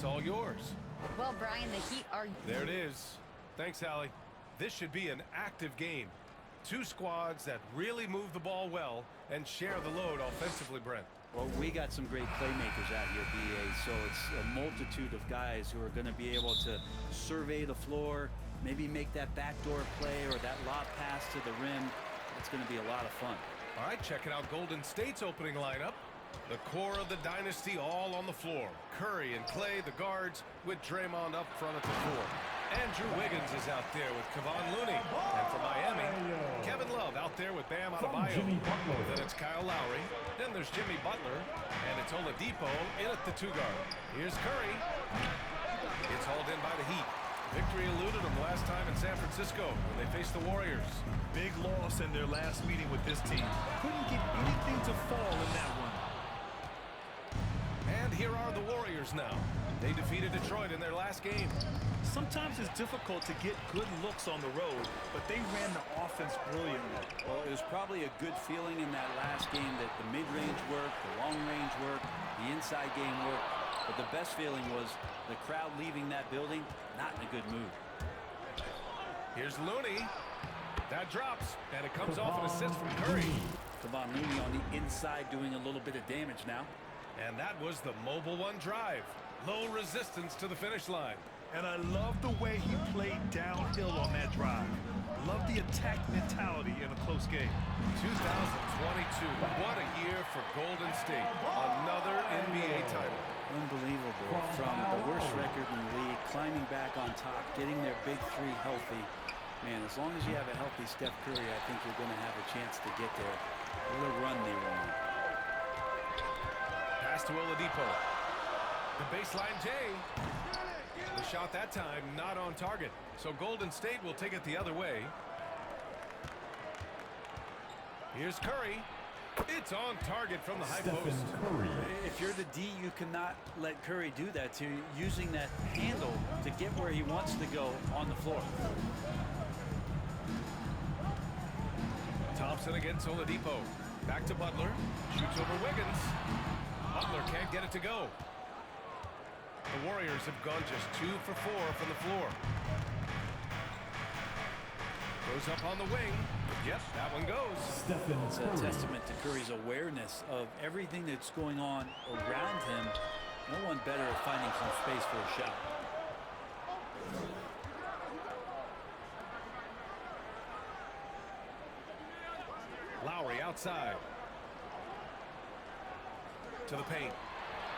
it's all yours. Well, Brian, the Heat are... There it is. Thanks, Allie. This should be an active game. Two squads that really move the ball well and share the load offensively, Brent. Well, we got some great playmakers out here, BA, so it's a multitude of guys who are going to be able to survey the floor, maybe make that backdoor play or that lob pass to the rim. It's going to be a lot of fun. All right, checking out Golden State's opening lineup. The core of the dynasty all on the floor. Curry and Clay, the guards, with Draymond up front at the four. Andrew Wiggins is out there with Kevon Looney. And for Miami, Kevin Love out there with Bam Adebayo. Then it's Kyle Lowry. Then there's Jimmy Butler. And it's Oladipo in at the two guard. Here's Curry. It's hauled in by the Heat. Victory eluded them last time in San Francisco when they faced the Warriors. Big loss in their last meeting with this team. Couldn't get anything to fall in that one. And here are the Warriors now. They defeated Detroit in their last game. Sometimes it's difficult to get good looks on the road, but they ran the offense brilliantly. Well, it was probably a good feeling in that last game that the mid-range worked, the long-range worked, the inside game worked. But the best feeling was the crowd leaving that building not in a good mood. Here's Looney. That drops, and it comes off an assist from Curry. Kevon Looney on the inside doing a little bit of damage now. And that was the mobile one drive. Low resistance to the finish line. And I love the way he played downhill on that drive. Love the attack mentality in a close game. 2022, what a year for Golden State. Another NBA title. Unbelievable. From the worst record in the league, climbing back on top, getting their big three healthy. Man, as long as you have a healthy Steph Curry, I think you're going to have a chance to get there. What a run they were on. Pass to Oladipo. The baseline J. The shot that time not on target. So Golden State will take it the other way. Here's Curry. It's on target from the high post. If you're the D, you cannot let Curry do that to you, using that handle to get where he wants to go on the floor. Thompson against Oladipo. Back to Butler. Shoots over Wiggins. Butler can't get it to go. The Warriors have gone just 2 for 4 from the floor. Goes up on the wing. Yep, that one goes. It's a testament to Curry's awareness of everything that's going on around him. No one better at finding some space for a shot. Lowry outside. To the paint.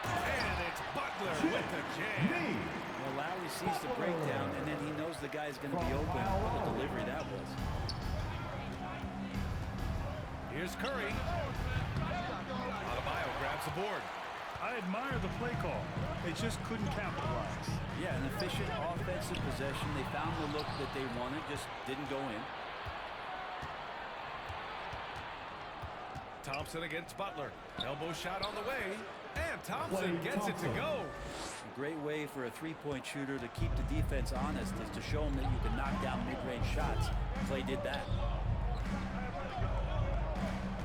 And it's Butler with the jam. Well, Lowry sees the breakdown, and then he knows the guy's going to be open. What a delivery that was. Here's Curry. Adebayo grabs the board. I admire the play call. They just couldn't capitalize. Yeah, an efficient offensive possession. They found the look that they wanted, just didn't go in. Thompson against Butler. Elbow shot on the way. And Thompson gets it to go. A great way for a three-point shooter to keep the defense honest is to show them that you can knock down mid-range shots. Clay did that.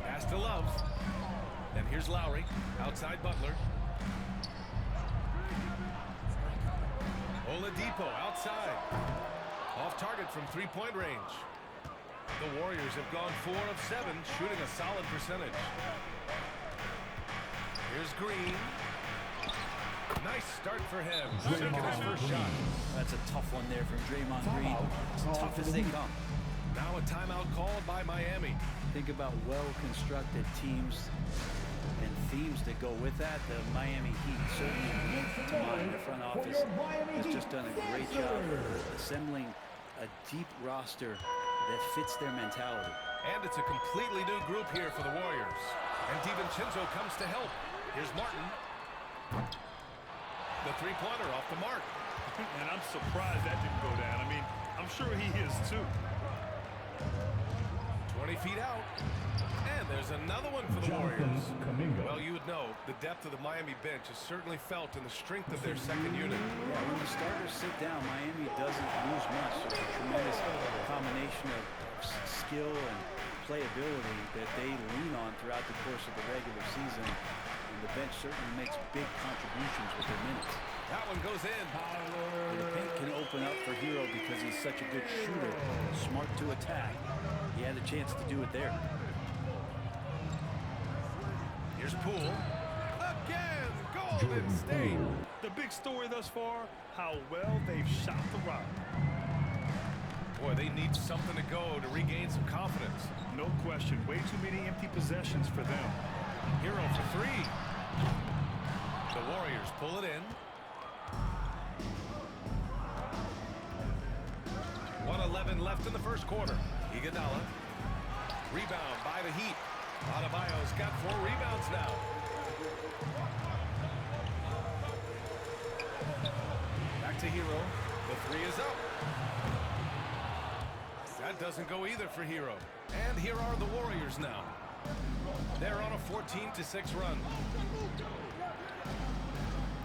Pass to Love. And here's Lowry. Outside Butler. Oladipo outside. Off target from three-point range. The Warriors have gone 4 of 7, shooting a solid percentage. Here's Green. Nice start for him. Taking his first shot. That's a tough one there from Draymond Green. As tough as they come. Now a timeout called by Miami. Think about well-constructed teams and themes that go with that. The Miami Heat certainly lead to mind. The front office has just done a great job assembling a deep roster that fits their mentality. And it's a completely new group here for the Warriors. And DiVincenzo comes to help. Here's Martin. The three-pointer off the mark. And I'm surprised that didn't go down. I mean, I'm sure he is too. 20 feet out. And there's another one for the Warriors. Well, you would know, the depth of the Miami bench is certainly felt in the strength of their second unit. Yeah, when the starters sit down, Miami doesn't lose much. It's a tremendous combination of skill and playability that they lean on throughout the course of the regular season. And the bench certainly makes big contributions with their minutes. That one goes in. The paint can open up for Hero because he's such a good shooter, smart to attack. He had a chance to do it there. Here's Poole. Again, Golden State. The big story thus far, how well they've shot the rock. Boy, they need something to go to regain some confidence. No question, way too many empty possessions for them. Hero for three. The Warriors pull it in. 1:11 left in the first quarter. Iguodala. Rebound by the Heat. Adebayo's got 4 rebounds now. Back to Hero. The three is up. That doesn't go either for Hero. And here are the Warriors now. They're on a 14-6 run.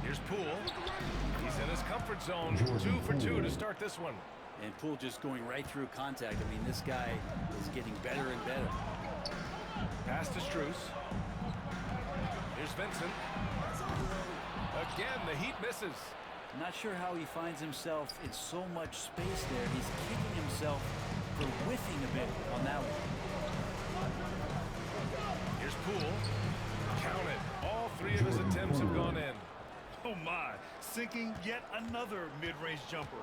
Here's Poole. He's in his comfort zone. 2 for 2 to start this one. And Poole just going right through contact. I mean, this guy is getting better and better. Pass to Strus. Here's Vincent. Again, the Heat misses. I'm not sure how he finds himself in so much space there. He's kicking himself for whiffing a bit on that one. Here's Poole. Count it. All 3 of his attempts have gone in. Oh my, sinking yet another mid-range jumper.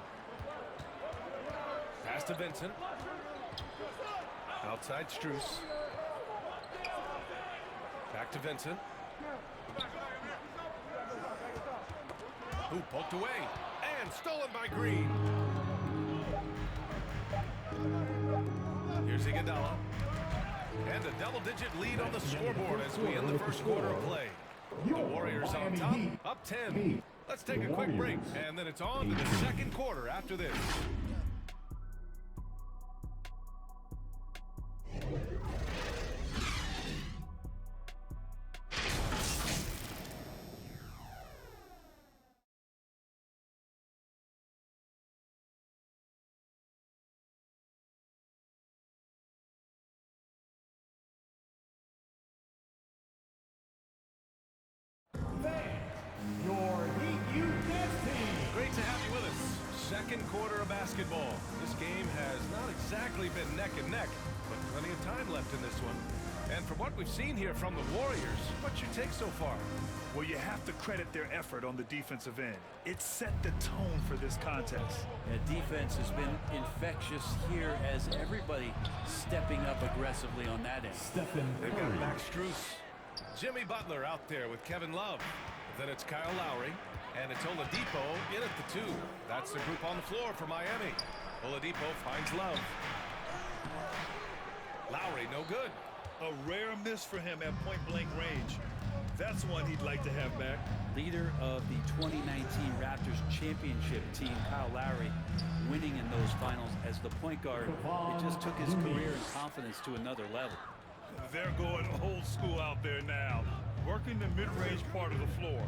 Pass to Vincent. Outside Strus. Back to Vincent. Who poked away and stolen by Green. Here's Iguodala. And a double-digit lead on the scoreboard as we end the first quarter of play. The Warriors on top, up 10. Let's take a quick break, and then it's on to the second quarter after this. Great to have you with us. Second quarter of basketball. This game has not exactly been neck and neck, but plenty of time left in this one. And from what we've seen here from the Warriors, what's your take so far? Well, you have to credit their effort on the defensive end. It set the tone for this contest. The defense has been infectious here as everybody stepping up aggressively on that end. They've got Max Strus. Jimmy Butler out there with Kevin Love. Then it's Kyle Lowry. And it's Oladipo in at the 2. That's the group on the floor for Miami. Oladipo finds Love. Lowry, no good. A rare miss for him at point-blank range. That's one he'd like to have back. Leader of the 2019 Raptors championship team, Kyle Lowry, winning in those finals as the point guard. It just took his career and confidence to another level. They're going old school out there now, working the mid-range part of the floor.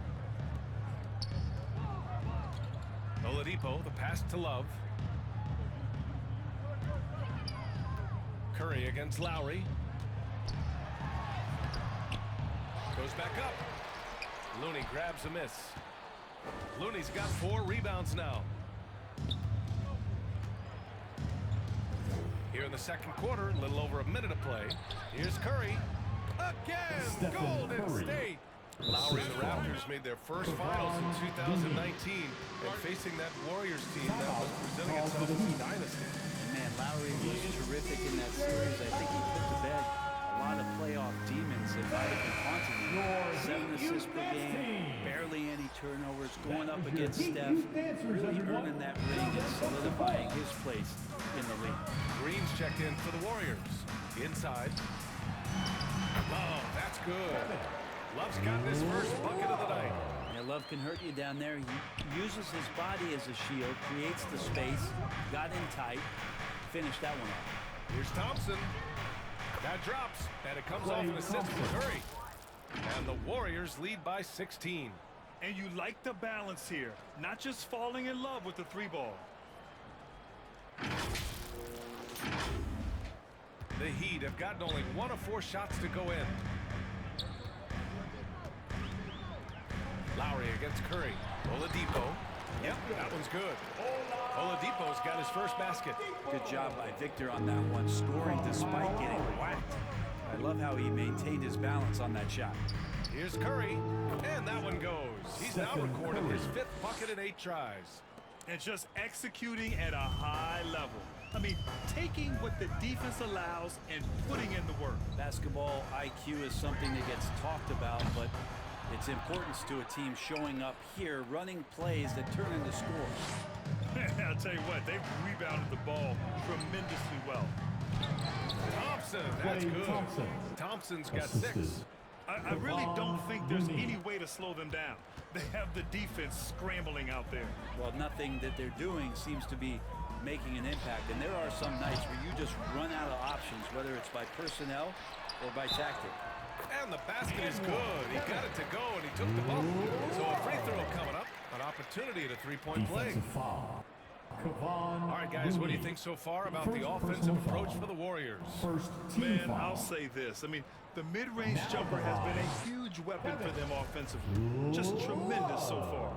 Oladipo, the pass to Love. Curry against Lowry. Goes back up. Looney grabs a miss. Looney's got 4 rebounds now. Here in the second quarter, a little over a minute of play. Here's Curry. Again, Golden State. Lowry and the Raptors made their first finals in 2019, and facing that Warriors team that was presenting itself as a dynasty. Man, Lowry was terrific in that series. I think he put to bed a lot of playoff demons that might have been haunting him. 7 assists per game, barely any turnovers, going up against Steph, really earning that ring and solidifying his place in the league. Green's checked in for the Warriors. Inside. Oh, that's good. Love's got his first bucket of the night. Yeah, Love can hurt you down there. He uses his body as a shield, creates the space, got in tight, finished that one off. Here's Thompson. That drops, and it comes off an assist from Curry. And the Warriors lead by 16. And you like the balance here, not just falling in love with the 3-ball. The Heat have gotten only 1 of 4 shots to go in. Lowry against Curry. Oladipo. Yep, that one's good. Oladipo's got his first basket. Good job by Victor on that one, scoring despite getting whacked. I love how he maintained his balance on that shot. Here's Curry, and that one goes. He's now recorded his 5th bucket in 8 tries. And just executing at a high level. I mean, taking what the defense allows and putting in the work. Basketball IQ is something that gets talked about, but its importance to a team showing up here, running plays that turn into scores. I'll tell you what, they've rebounded the ball tremendously well. Thompson, that's good. Thompson's got 6. I really don't think there's any way to slow them down. They have the defense scrambling out there. Well, nothing that they're doing seems to be making an impact, and there are some nights where you just run out of options, whether it's by personnel or by tactic. And the basket is good. He got it to go, and he took the bump. So a free throw coming up, an opportunity at a 3-point play. All right, guys, what do you think so far about the offensive approach for the Warriors? Man, I'll say this. I mean, the mid-range jumper has been a huge weapon for them offensively. Just tremendous so far.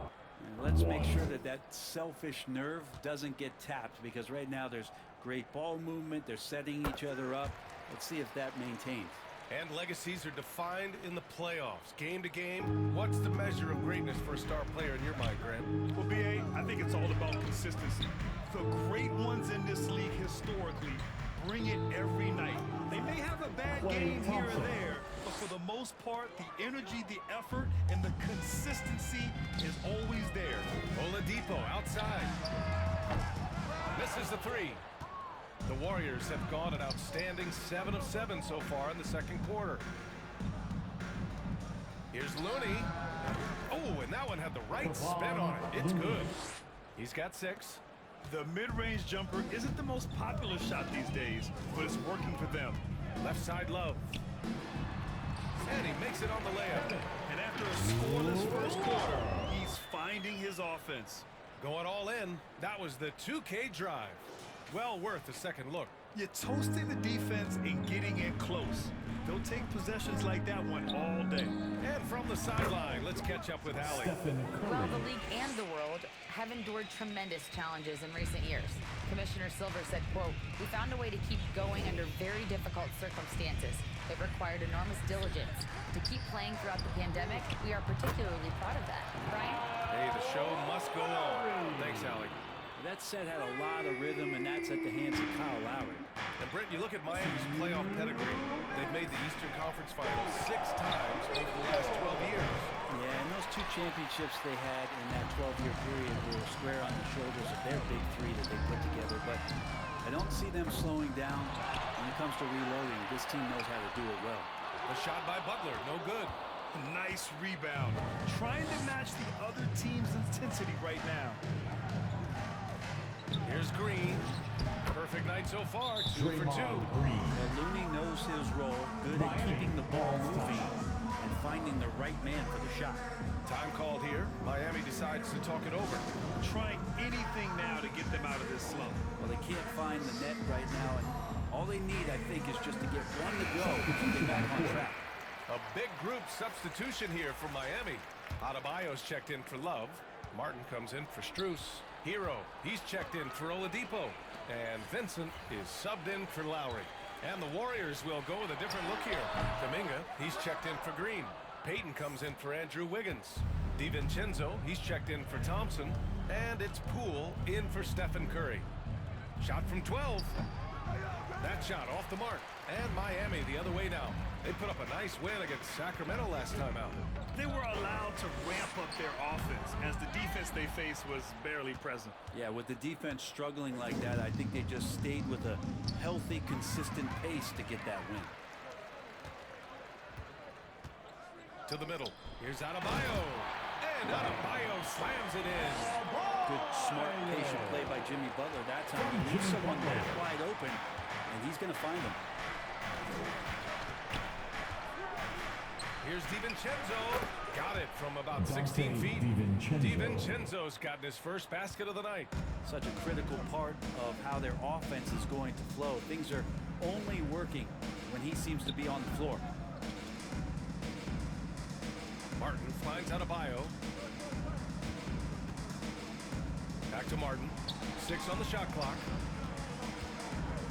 And let's make sure that that selfish nerve doesn't get tapped, because right now there's great ball movement. They're setting each other up. Let's see if that maintains. And legacies are defined in the playoffs. Game to game, what's the measure of greatness for a star player in your mind, Grant? Well, B.A., I think it's all about consistency. The great ones in this league historically bring it every night. They may have a bad game here or there, but for the most part, the energy, the effort, and the consistency is always there. Oladipo outside. Misses the 3. The Warriors have gone an outstanding 7 of 7 so far in the second quarter. Here's Looney. Oh, and that one had the right spin on it. It's good. He's got 6. The mid-range jumper isn't the most popular shot these days, but it's working for them. Left side Love. And he makes it on the layup. And after a scoreless first quarter, he's finding his offense. Going all in. That was the 2K drive. Well worth a second look. You're toasting the defense and getting in close. They'll take possessions like that one all day. And from the sideline, let's catch up with Allie. Well, the league and the world have endured tremendous challenges in recent years. Commissioner Silver said, quote, "We found a way to keep going under very difficult circumstances. It required enormous diligence. To keep playing throughout the pandemic, we are particularly proud of that." Brian? Hey, the show must go on. Thanks, Allie. That set had a lot of rhythm, and that's at the hands of Kyle Lowry. And Brent, you look at Miami's playoff pedigree. They've made the Eastern Conference Finals 6 times over the last 12 years. Yeah, and those 2 championships they had in that 12-year period were square on the shoulders of their big 3 that they put together. But I don't see them slowing down when it comes to reloading. This team knows how to do it well. The shot by Butler, no good. Nice rebound. Trying to match the other team's intensity right now. Here's Green. Perfect night so far, 2 for 2. Well, Looney knows his role, good at keeping the ball moving and finding the right man for the shot. Time called here. Miami decides to talk it over. Trying anything now to get them out of this slump. Well, they can't find the net right now, and all they need, I think, is just to get one to go to get back on track. A big group substitution here for Miami. Adebayo's checked in for Love. Martin comes in for Strus. Hero, he's checked in for Oladipo. And Vincent is subbed in for Lowry. And the Warriors will go with a different look here. Kuminga, he's checked in for Green. Payton comes in for Andrew Wiggins. DiVincenzo, he's checked in for Thompson. And it's Poole in for Stephen Curry. Shot from 12. That shot off the mark. And Miami the other way now. They put up a nice win against Sacramento last time out. They were allowed to ramp up their offense as the defense they faced was barely present. Yeah, with the defense struggling like that, I think they just stayed with a healthy, consistent pace to get that win. To the middle. Here's Adebayo. And Adebayo slams it in. Good, smart, patient play by Jimmy Butler that time. He leaves someone wide open, and he's going to find him. Here's DiVincenzo. Got it from about 16 feet. DiVincenzo's gotten his first basket of the night. Such a critical part of how their offense is going to flow. Things are only working when he seems to be on the floor. Martin finds Adebayo. to Martin. 6 on the shot clock.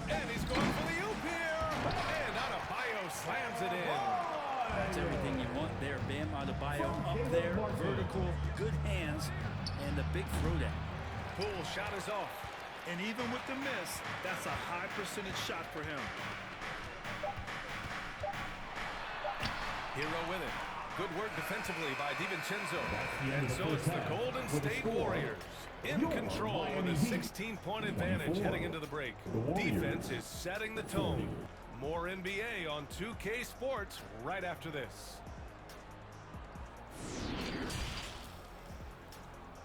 And he's going for the oop here. And Adebayo slams it in. That's everything you want there, Bam. Adebayo up there, vertical, good hands, and the big throwdown. Poole shot is off. And even with the miss, that's a high percentage shot for him. Hero with it. Good work defensively by DiVincenzo. And so it's the Golden State Warriors in control with a 16-point advantage heading into the break. Defense is setting the tone. More NBA on 2K Sports right after this.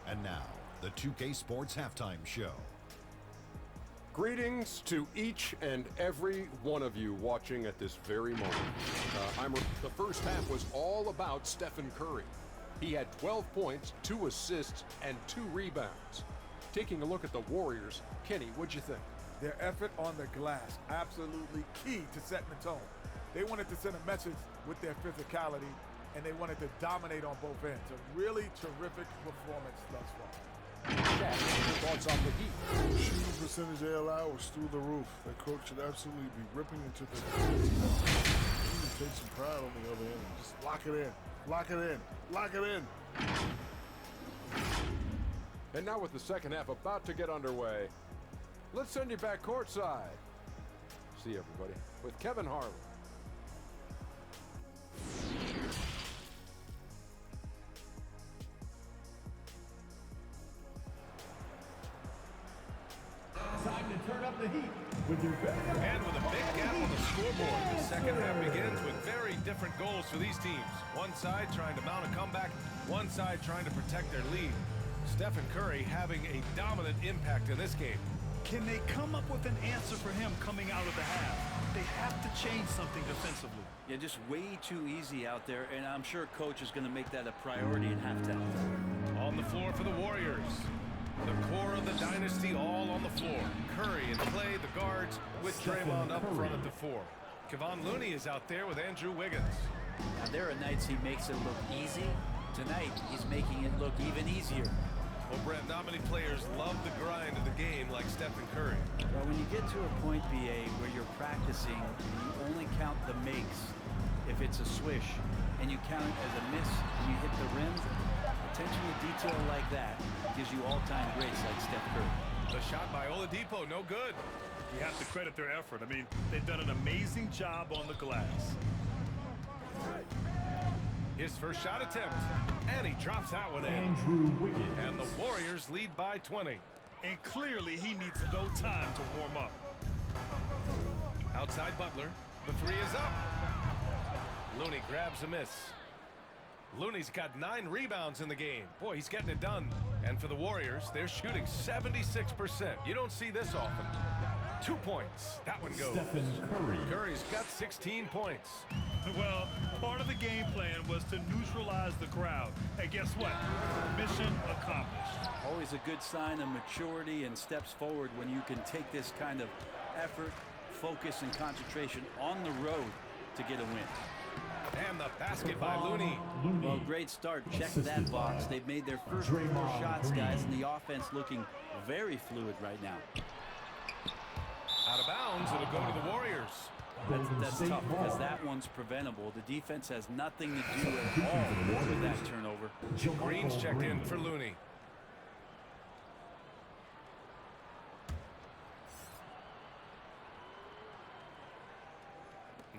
And now, the 2K Sports Halftime Show. Greetings to each and every one of you watching at this very moment. The first half was all about Stephen Curry. He had 12 points, 2 assists, and 2 rebounds. Taking a look at the Warriors, Kenny, what'd you think? Their effort on the glass, absolutely key to setting the tone. They wanted to send a message with their physicality, and they wanted to dominate on both ends. A really terrific performance thus far. Shaq, your thoughts on the Heat? Shooting percentage they allow was through the roof. That coach should absolutely be ripping into the take some pride on the other end. Just lock it in. Lock it in. Lock it in. And now with the second half about to get underway, let's send you back courtside. See everybody with Kevin Harlan. Time to turn up the heat. And with a big gap on the scoreboard, the second half begins with very different goals for these teams. One side trying to mount a comeback, one side trying to protect their lead. Stephen Curry having a dominant impact in this game. Can they come up with an answer for him coming out of the half? They have to change something defensively. Yeah, just way too easy out there, and I'm sure coach is going to make that a priority at halftime. On the floor for the Warriors. The core of the dynasty all on the floor. Curry and Clay, the guards, with Draymond up front at the 4. Kevon Looney is out there with Andrew Wiggins. Now, there are nights he makes it look easy. Tonight, he's making it look even easier. Well, Brent, not many players love the grind of the game like Stephen Curry. Well, when you get to a point, BA, where you're practicing, you only count the makes if it's a swish, and you count it as a miss when you hit the rim. Attention to detail like that gives you all-time greats like Steph Curry. The shot by Oladipo, no good. You have to credit their effort. I mean, they've done an amazing job on the glass. His first shot attempt, and he drops that one in. Andrew Wiggins. And the Warriors lead by 20. And clearly he needs no time to warm up. Outside Butler, the 3 is up. Looney grabs a miss. Looney's got 9 rebounds in the game. Boy, he's getting it done. And for the Warriors, they're shooting 76%. You don't see this often. 2 points. That one goes. Stephen Curry. Curry's got 16 points. Well, part of the game plan was to neutralize the crowd. And guess what? Mission accomplished. Always a good sign of maturity and steps forward when you can take this kind of effort, focus, and concentration on the road to get a win. And the basket by Looney. Well, great start. Check that box. They've made their first 4 shots, guys, and the offense looking very fluid right now. Out of bounds, it'll go to the Warriors. That's tough because that one's preventable. The defense has nothing to do at all with that turnover. Green's checked in for Looney.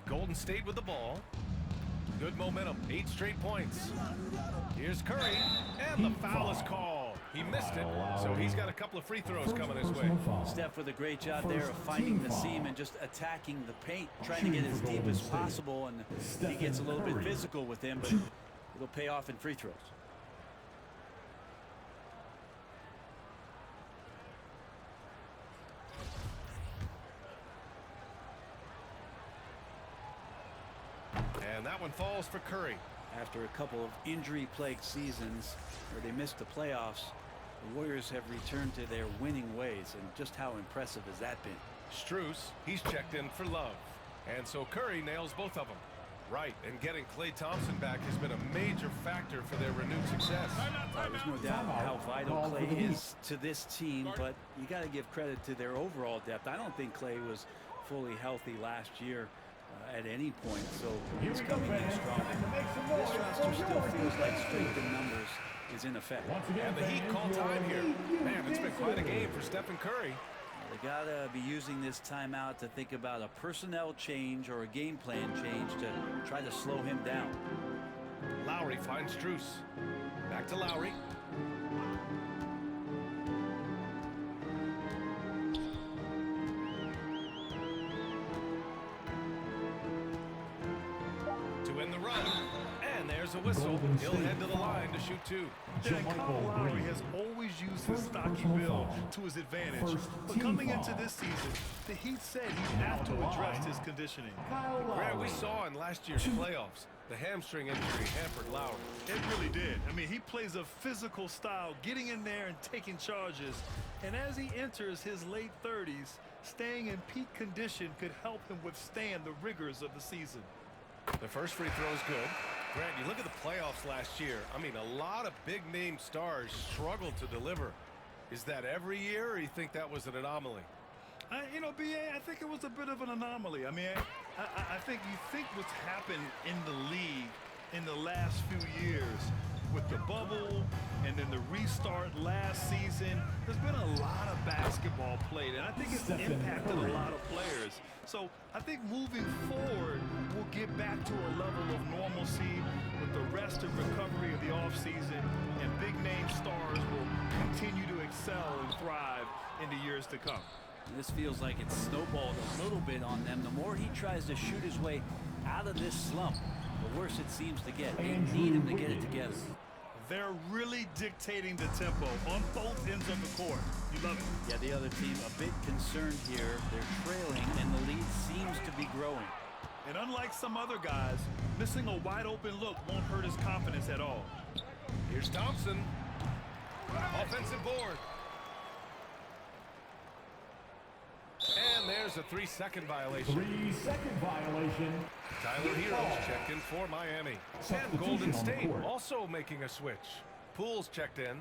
Golden State with the ball. Good momentum, 8 straight points. Here's Curry, and the foul is called. He missed it, so he's got a couple of free throws coming his way. Steph with a great job there of finding the seam and just attacking the paint, trying to get as deep as possible, and he gets a little bit physical with him, but it'll pay off in free throws. And that one falls for Curry. After a couple of injury-plagued seasons where they missed the playoffs, the Warriors have returned to their winning ways, and just how impressive has that been? Strus, he's checked in for Love. And so Curry nails both of them. Right, and getting Klay Thompson back has been a major factor for their renewed success. There's no doubt how vital Klay is to this team, but you got to give credit to their overall depth. I don't think Klay was fully healthy last year at any point, so he's coming in strong. This roster still feels like strength in numbers is in effect. And the Heat call time here. Man, it's been quite a game for Stephen Curry. They got to be using this timeout to think about a personnel change or a game plan change to try to slow him down. Lowry finds Strus. Back to Lowry. To win the run. And there's a whistle. He'll head to the line to shoot two. Kyle Lowry has always used his stocky build to his advantage, but coming into this season, the Heat said he'd have to address his conditioning. Grant, we saw in last year's playoffs, the hamstring injury hampered Lowry. It really did. I mean, he plays a physical style, getting in there and taking charges. And as he enters his late 30s, staying in peak condition could help him withstand the rigors of the season. The first free throw is good. Grant, you look at the playoffs last year. I mean, a lot of big-name stars struggled to deliver. Is that every year, or you think that was an anomaly? You know, B.A., I think it was a bit of an anomaly. I mean, I think you think what's happened in the league in the last few years with the bubble and then the restart last season, there's been a lot of basketball played, and I think it's impacted a lot of players. So I think moving forward, we'll get back to a level of normalcy with the rest and recovery of the offseason, and big-name stars will continue to excel and thrive in the years to come. This feels like it's snowballed a little bit on them. The more he tries to shoot his way out of this slump, the worse it seems to get. They need him to get it together. They're really dictating the tempo on both ends of the court. You love it. Yeah, the other team a bit concerned here. They're trailing, and the lead seems to be growing. And unlike some other guys, missing a wide-open look won't hurt his confidence at all. Here's Thompson. Offensive board. And there's a 3-second violation. 3-second violation. Tyler Hero's checked in for Miami. And Golden State also making a switch. Poole's checked in.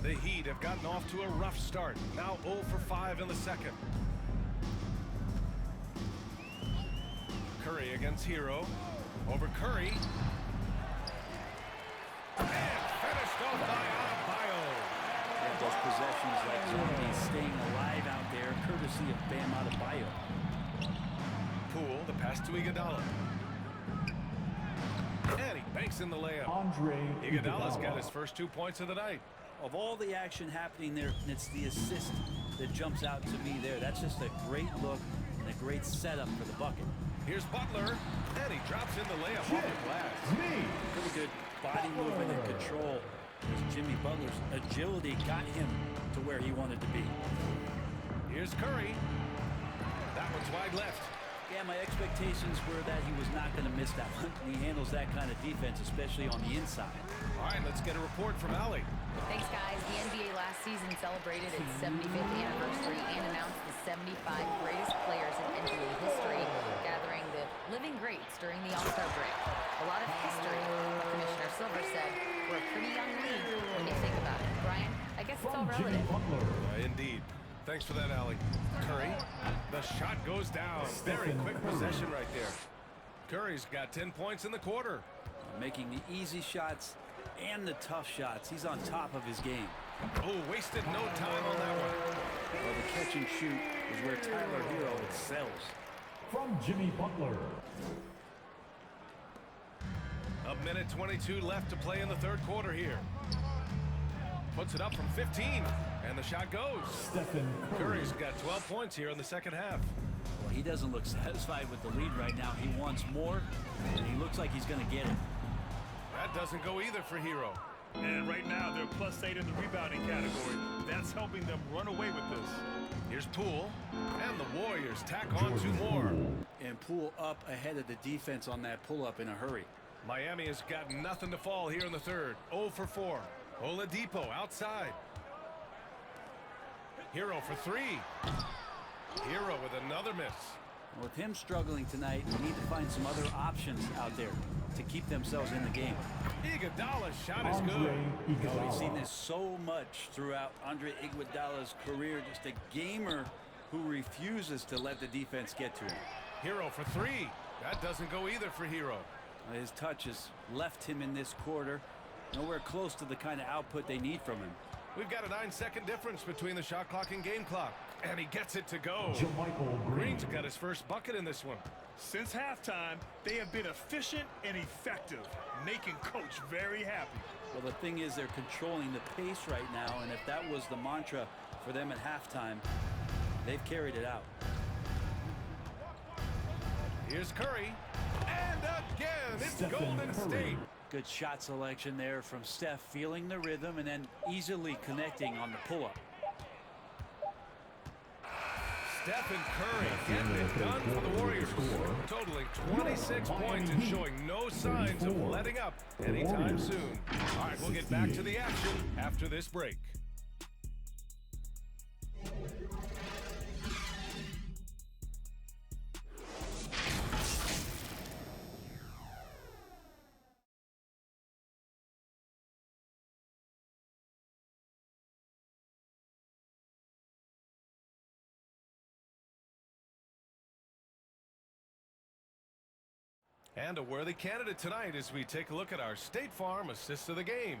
The Heat have gotten off to a rough start. Now 0 for 5 in the second. Curry against Hero. Over Curry. And finished off by Adebayo. And those possessions like zombies staying alive out there, courtesy of Bam Adebayo. Poole, the pass to Iguodala. And he banks in the layup. Iguodala's got his first 2 points of the night. Of all the action happening there, it's the assist that jumps out to me there. That's just a great look and a great setup for the bucket. Here's Butler, and he drops in the layup off the glass. Pretty good body movement and control. As Jimmy Butler's agility got him to where he wanted to be. Here's Curry. That one's wide left. Yeah, my expectations were that he was not going to miss that one. He handles that kind of defense, especially on the inside. All right, let's get a report from Allie. Thanks, guys. The NBA last season celebrated its 75th anniversary and announced the 75 greatest players in NBA history, gathering the living greats during the All-Star break. A lot of history, Commissioner Silver said. We're a pretty young league when you think about it. Brian, I guess it's all relative. Indeed. Thanks for that, Allie. Curry, the shot goes down. Very quick possession right there. Curry's got 10 points in the quarter. Making the easy shots and the tough shots. He's on top of his game. Oh, wasted no time on that one. Well, the catch and shoot is where Tyler Hero excels. From Jimmy Butler. A minute 22 left to play in the third quarter here. Puts it up from 15, and the shot goes. Stephen Curry's got 12 points here in the second half. Well, he doesn't look satisfied with the lead right now. He wants more, and he looks like he's going to get it. That doesn't go either for Hero. And right now, they're +8 in the rebounding category. That's helping them run away with this. Here's Poole, and the Warriors tack on 2 more. And Poole up ahead of the defense on that pull-up in a hurry. Miami has got nothing to fall here in the third. 0 for 4. Oladipo outside. Hero for 3. Hero with another miss. With him struggling tonight, they need to find some other options out there to keep themselves in the game. Iguodala's shot is Andre good. Iguodala. We've seen this so much throughout Andre Iguodala's career. Just a gamer who refuses to let the defense get to him. Hero for three. That doesn't go either for Hero. His touch has left him in this quarter. Nowhere close to the kind of output they need from him. We've got a 9-second difference between the shot clock and game clock. And he gets it to go. JaMychal Green. Green's got his first bucket in this one. Since halftime, they have been efficient and effective, making Coach very happy. Well, the thing is, they're controlling the pace right now, and if that was the mantra for them at halftime, they've carried it out. Here's Curry. And again, it's Stephen Golden Curry. State. Good shot selection there from Steph, feeling the rhythm and then easily connecting on the pull-up. Stephen Curry getting it done for the Warriors, totaling 26 points and showing no signs of letting up anytime soon. All right, we'll get back to the action after this break. And a worthy candidate tonight as we take a look at our State Farm assist of the game.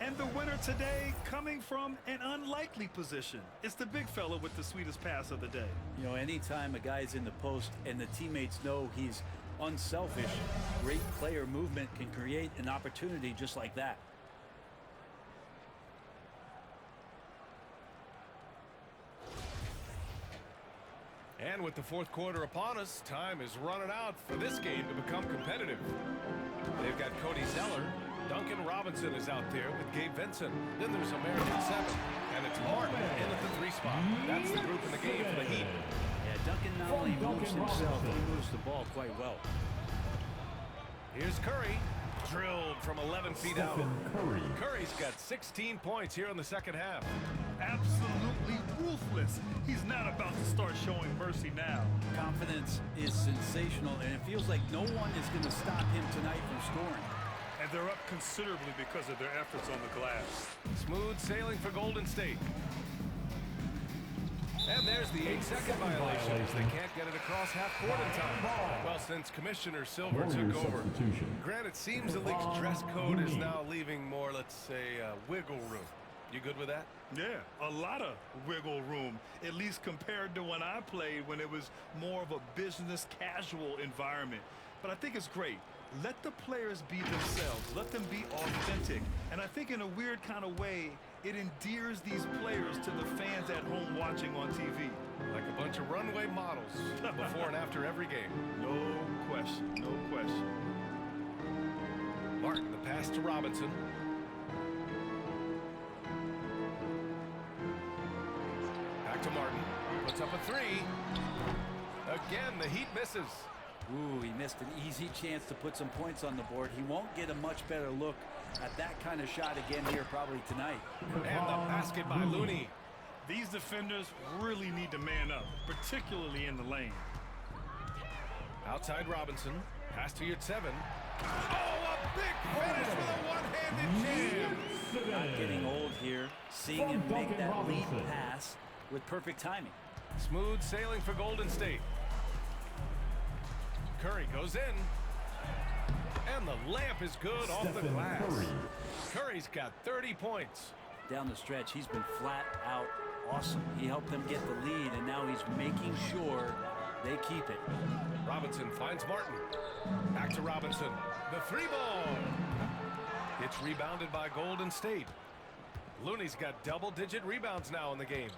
And the winner today coming from an unlikely position. It's the big fella with the sweetest pass of the day. You know, anytime a guy's in the post and the teammates know he's unselfish, great player movement can create an opportunity just like that. And with the fourth quarter upon us, time is running out for this game to become competitive. They've got Cody Zeller. Duncan Robinson is out there with Gabe Vincent. Then there's American 7. And it's Martin in at the 3 spot. That's the group in the game for the Heat. Yeah, Duncan not only moves himself, he moves the ball quite well. Here's Curry. Drilled from 11 feet out. Curry. Curry's got 16 points here in the second half. Absolutely ruthless. He's not about to start showing mercy now. Confidence is sensational, and it feels like no one is going to stop him tonight from scoring. And they're up considerably because of their efforts on the glass. Smooth sailing for Golden State. And there's the 8-second violation as they can't get it across half court in time. Well, since Commissioner Silver took over, Grant, it seems the league's dress code is now leaving more, let's say, wiggle room. You good with that? Yeah, a lot of wiggle room, at least compared to when I played, when it was more of a business casual environment. But I think it's great. Let the players be themselves. Let them be authentic. And I think in a weird kind of way, it endears these players to the fans at home watching on TV. Like a bunch of runway models before and after every game. No question, no question. Martin, the pass to Robinson. Back to Martin. Puts up a 3. Again, the Heat misses. Ooh, he missed an easy chance to put some points on the board. He won't get a much better look at that kind of shot again here probably tonight. And the basket by Looney. These defenders really need to man up, particularly in the lane. Outside Robinson. Pass to your 7. Oh, a big finish with a one-handed jam. Not getting old here. Seeing him make that lead pass with perfect timing. Smooth sailing for Golden State. Curry goes in. And the lamp is good off the glass. Curry's got 30 points. Down the stretch, he's been flat out awesome. He helped them get the lead, and now he's making sure they keep it. Robinson finds Martin. Back to Robinson. The 3-ball. It's rebounded by Golden State. Looney's got double-digit rebounds now in the game.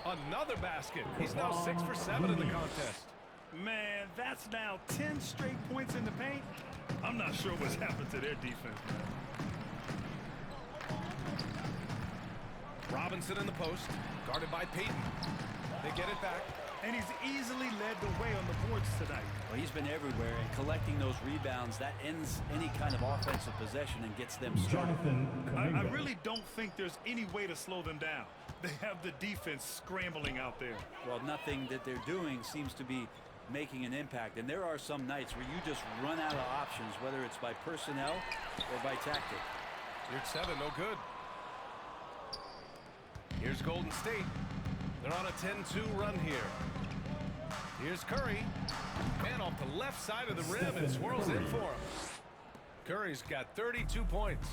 Another basket. He's now 6 for 7 in the contest. Man, that's now 10 straight points in the paint. I'm not sure what's happened to their defense, man. Robinson in the post, guarded by Payton. They get it back. And he's easily led the way on the boards tonight. Well, he's been everywhere, and collecting those rebounds, that ends any kind of offensive possession and gets them started. I really don't think there's any way to slow them down. They have the defense scrambling out there. Well, nothing that they're doing seems to be making an impact. And there are some nights where you just run out of options, whether it's by personnel or by tactic. You're at 7, no good. Here's Golden State. They're on a 10-2 run here. Here's Curry. Man off the left side of the rim and swirls in for him. Curry's got 32 points.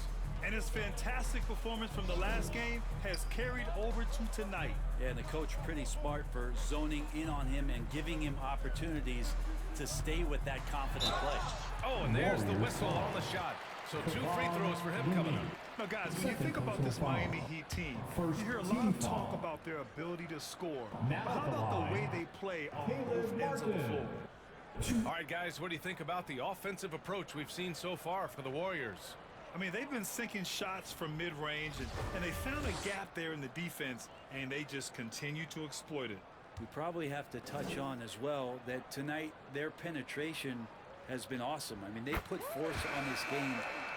And his fantastic performance from the last game has carried over to tonight. Yeah, and the coach pretty smart for zoning in on him and giving him opportunities to stay with that confident play. Oh, and there's the whistle on the shot. So 2 free throws for him coming up. Now, guys, when you think about this Miami Heat team, you hear a lot of talk about their ability to score. But how about the way they play on both ends of the floor? All right, guys, what do you think about the offensive approach we've seen so far for the Warriors? I mean, they've been sinking shots from mid-range, and they found a gap there in the defense, and they just continue to exploit it. We probably have to touch on as well that tonight their penetration has been awesome. I mean, they put force on this game,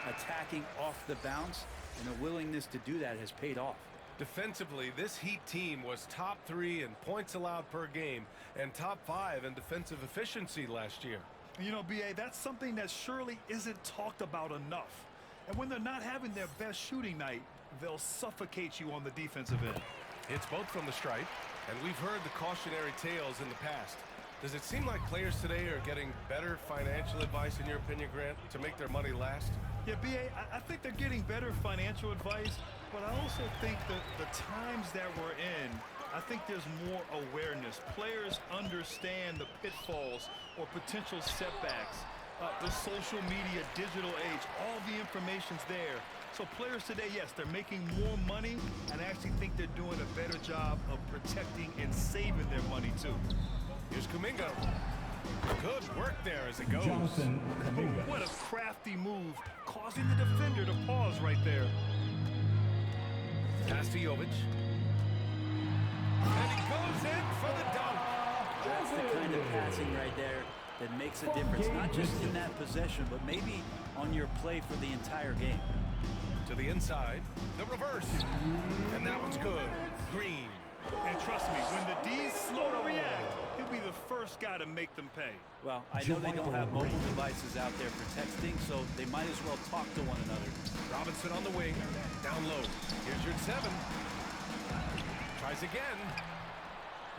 attacking off the bounce, and the willingness to do that has paid off. Defensively, this Heat team was top 3 in points allowed per game and top 5 in defensive efficiency last year. You know, B.A., that's something that surely isn't talked about enough. And when they're not having their best shooting night, they'll suffocate you on the defensive end. It's both from the stripe, and we've heard the cautionary tales in the past. Does it seem like players today are getting better financial advice, in your opinion, Grant, to make their money last? Yeah, B.A., I think they're getting better financial advice, but I also think that the times that we're in, I think there's more awareness. Players understand the pitfalls or potential setbacks. The social media, digital age, all the information's there. So players today, yes, they're making more money, and I actually think they're doing a better job of protecting and saving their money, too. Here's Kuminga. Good work there as it goes. What a crafty move, causing the defender to pause right there. Pass to Jovic. And he goes in for the dunk. That's the kind of passing right there that makes a difference, not just in that possession, but maybe on your play for the entire game. To the inside, the reverse. And that one's good. Green. And trust me, when the D's slow to react, he'll be the first guy to make them pay. Well, I know they don't have mobile devices out there for texting, so they might as well talk to one another. Robinson on the wing, down low. Here's your 7. Tries again.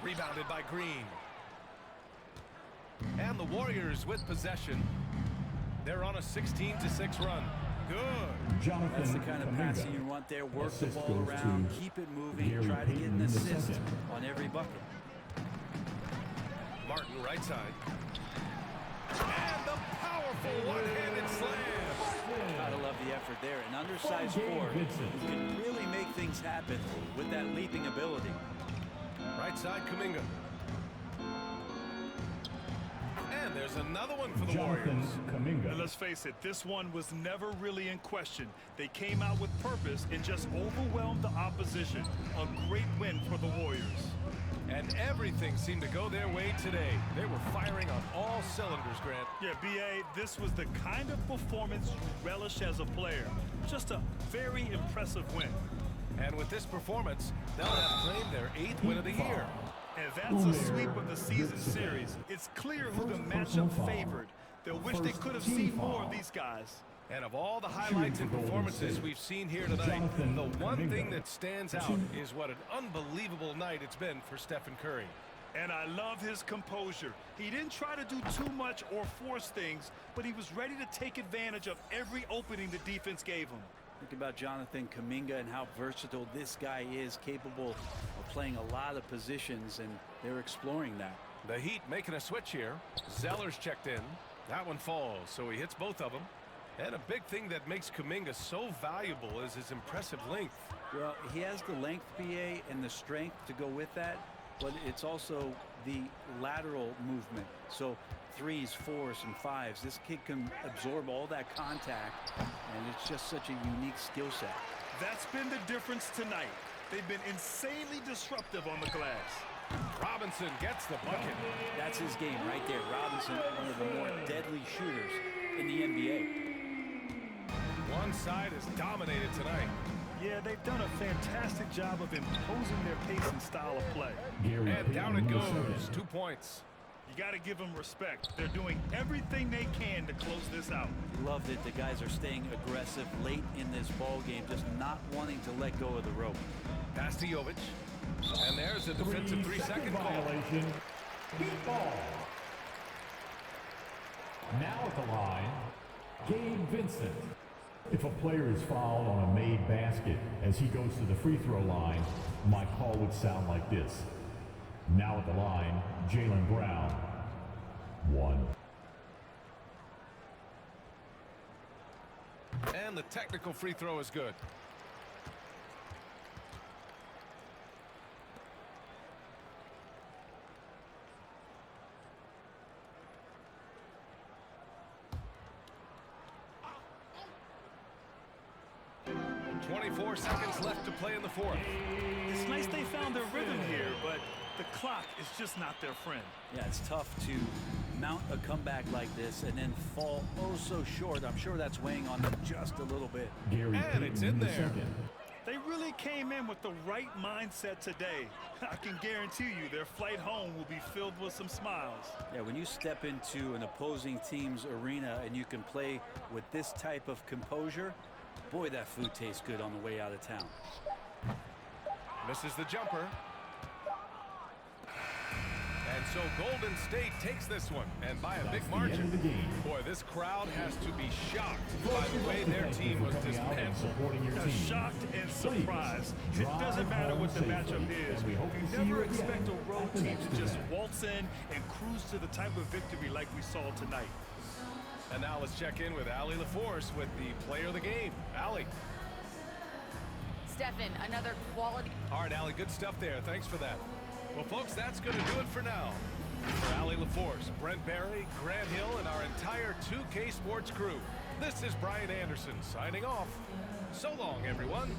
Rebounded by Green. And the Warriors with possession. They're on a 16-6 run. Good. That's the kind of passing you want there. Work the ball around, keep it moving, try to get an assist on every bucket. Martin, right side. And the powerful one-handed slam. Gotta love the effort there. An undersized forward who can really make things happen with that leaping ability. Right side, Kuminga. And there's another one for the Warriors. And let's face it, this one was never really in question. They came out with purpose and just overwhelmed the opposition. A great win for the Warriors. And everything seemed to go their way today. They were firing on all cylinders, Grant. Yeah, B.A., this was the kind of performance you relish as a player. Just a very impressive win. And with this performance, they'll have claimed their 8th win of the year. And that's a sweep of the season series. It's clear who the matchup favored. They'll wish they could have seen more of these guys. And of all the highlights and performances we've seen here tonight, the one thing that stands out is what an unbelievable night it's been for Stephen Curry. And I love his composure. He didn't try to do too much or force things, but he was ready to take advantage of every opening the defense gave him. Think about Jonathan Kuminga and how versatile this guy is, capable of playing a lot of positions, and they're exploring that. The Heat making a switch here. Zeller's checked in. That one falls, so he hits both of them. And a big thing that makes Kuminga so valuable is his impressive length. Well, he has the length, BA, and the strength to go with that, but it's also the lateral movement. So 3s, 4s, and 5s. This kid can absorb all that contact, and it's just such a unique skill set. That's been the difference tonight. They've been insanely disruptive on the glass. Robinson gets the bucket. That's his game right there. Robinson, one of the more deadly shooters in the NBA. One side is dominated tonight. Yeah, they've done a fantastic job of imposing their pace and style of play. And down it goes. 2 points. You got to give them respect. They're doing everything they can to close this out. Love that the guys are staying aggressive late in this ball game, just not wanting to let go of the rope. Pass to Jovic. And there's a defensive 3-second call. Violation. Beat ball. Now at the line, Gabe Vincent. If a player is fouled on a made basket as he goes to the free throw line, my call would sound like this. Now at the line, Jaylen Brown. 1. And the technical free throw is good. .24 seconds left to play in the fourth. It's nice they found their rhythm here, but the clock is just not their friend. Yeah, it's tough to mount a comeback like this and then fall oh so short. I'm sure that's weighing on them just a little bit. And it's in there. They really came in with the right mindset today. I can guarantee you their flight home will be filled with some smiles. Yeah, when you step into an opposing team's arena and you can play with this type of composure, boy, that food tastes good on the way out of town. Misses the jumper. And so Golden State takes this one, and by a big margin. Boy, this crowd has to be shocked by the way their team was dismantled. Shocked and surprised. It doesn't matter what the matchup is. You never expect a road team to just waltz in and cruise to the type of victory like we saw tonight. And now let's check in with Allie LaForce with the player of the game. Allie. Stephen, another quality. All right, Allie, good stuff there. Thanks for that. Well, folks, that's going to do it for now. For Allie LaForce, Brent Barry, Grant Hill, and our entire 2K Sports crew, this is Brian Anderson signing off. So long, everyone.